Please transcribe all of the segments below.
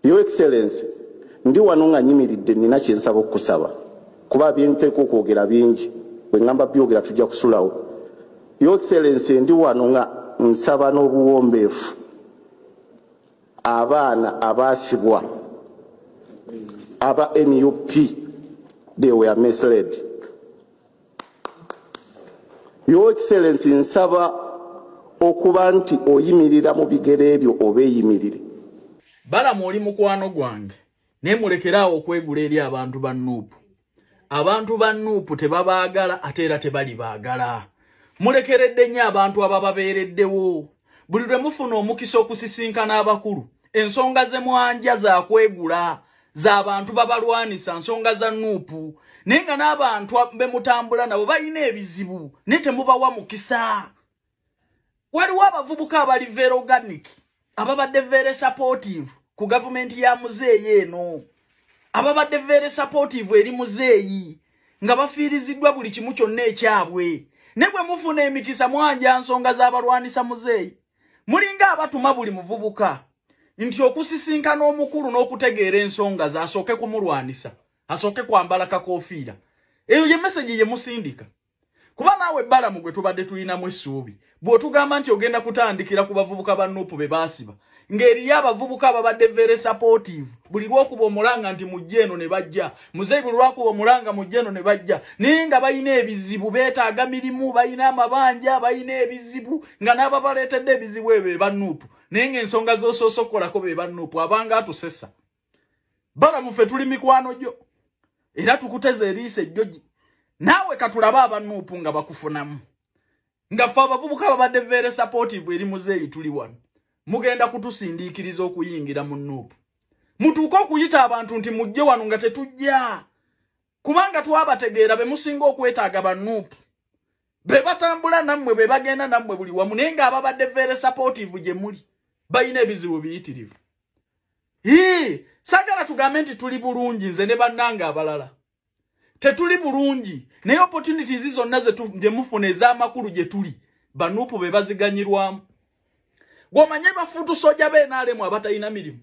Your Excellency, ndi wano nga nyimiridde nina kye nsaba okusaba kuba byenteeka okwogera bingi bwe ngamba byogera tujja kusulawo. Your Excellency, ndi wano nga nsaba n'obuwombeefu abaana abaasibwa aba NUP, they were misled. Your Excellency, nsaba okuba nti oyimirira mu bigere ebyo obeeyimirire. Balaam oli mukwano gwange ne mulekerawo okwegula eri abantu ba NUP. Abantu ba NUP tebabaagala ate era tebali baagala. Mulekeredde nnyo abantu abababeereddewo. Buli lwe mufuna omukisa okusisinkana abakulu, ensonga ze mwanja za kwegula z'abantu babalwanisa nsonga za NUP. Naye nga n'abantu be mutambula nabo balina ebizibu ne temubawa mukisa. Waliwo abavubuka abali very organic, ababadde very supportive ku gavumenti ya muzeeyi eno, ababadde very supportive eri muzeeyi nga bafiiriziddwa buli kimu kyonna ekyabwe. Ne bwe mufuna emikisa mwanja nsonga z'abalwanisa muzeeyi, mulinga abatuma buli muvubuka nti okusisinkana omukulu n'okutegeera ensonga zasooke kumulwanisa, asooke kwambala kakofiira. Eyo ye message ye musindika. Kuba naawe Balaam gwe tubadde tulinamu essuubi, bw'otugamba nti ogenda kutandikira ku bavubuka ba NUP be baasiba, ng'eriyo abavubuka ababadde very supportive, buli lw'okuba omulanga nti mujje eno ne bajja, muzeeyi buli lw'akuba omulanga mujje eno ne bajja, naye nga balina ebizibu, beetaaga mirimu, balina amabanja, balina ebizibu, nga n'ababaleetedde ebizibu ebyo be ba NUP, naye ng'ensonga z'osoose okukolako be ba NUP abanga atusesa. Balaam ffe tuli mikwano gyo, era tukuteze eriisa ejjogi. Naawe katulaba aba NUP nga bakufunamu. Nga ffe abavubuka babadde very supportive eri muzeeyi tuli wano, mugenda kutusindiikiriza okuyingira mu NUP. Mutuuka okuyita abantu nti mujje wano nga tetujja. Kubanga twabategeera be musinga okwetaaga ba NUP. Be batambula nammwe, be bagenda nammwe buli wamu, naye nga ababadde very supportive gye muli balina ebizibu biyitirivu. Sagala tugambe nti tuli bulungi nze ne bannanga abalala. Tetuli bulungi, naye opportunities zonna ze mufuna ez'amakulu gye tuli, ba NUP be baziganyirwamu. Gw'omanye bafuutu soja b'enaalemu abatalina mirimu,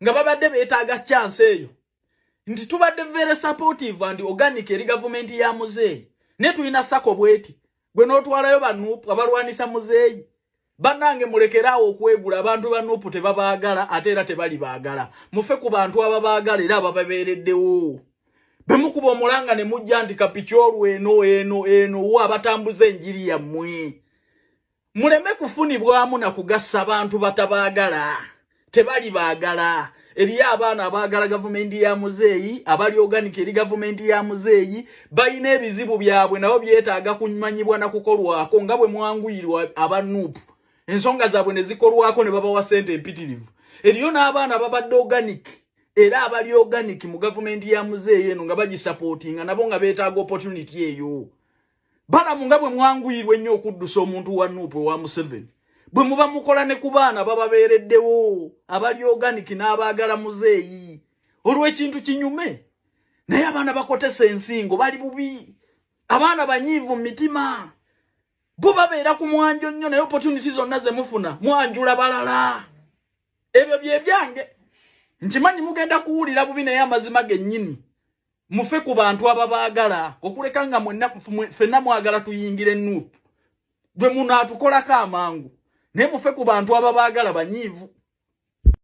nga babadde beetaaga chance eyo, nti tubadde very supportive and organic eri gavumenti ya muzeeyi, ne tulina sako bweti, gwe n'otwalayo ba NUP abalwanisa muzeeyi. Bannange mulekeraawo okwegula, abantu ba NUP tebabaagala ate era tebali baagala. Mufe ku bantu ababaagala era abababeereddewo. Bemukuba omulanga ne mujja nti kapikyolu eno wa abatambuza enjiri yammwe. Muleme kufunibwamu na kugassa abantu batabaagala, tebali baagala. Eriyo abaana abaagala gavumenti ya muzeeyi, abali organic eri gavumenti ya muzeeyi, balina ebizibu byabwe nabo byetaaga kumanyibwa na kukolwako nga bwe mwanguyirwa aba NUP. Ensonga zaabwe ne zikolwako ne babawa ssente empitirivu. Eriyo n'abaana babadde organic, era abali organic mu gavumenti ya muzeeyi eno nga bagisupportinga nabo nga beetaaga opportunity eyo. Balaam nga bwe mwanguyirwa ennyo okuddusa omuntu wa NUP wa Museveni, bwe muba mukola ne ku baana bababeereddewo abali organic n'abaagala muzeeyi, olw'ekintu kinyume. Naye abaana bakotesa ensingo bali bubi, abaana banyiivu mu mitima, bo babeera ku mwanjo nnyo, naye opportunity zonna ze mufuna mwanjula balala. Ebyo bye byange. Nkimanyi mugenda kuwulira bubi naye amazima gennyini. Mufe ku bantu ababaagala, okuleka nga ffenna mwagala tuyingire NUP. Bwe munaatukolako amangu, naye mufe ku bantu ababaagala banyiivu.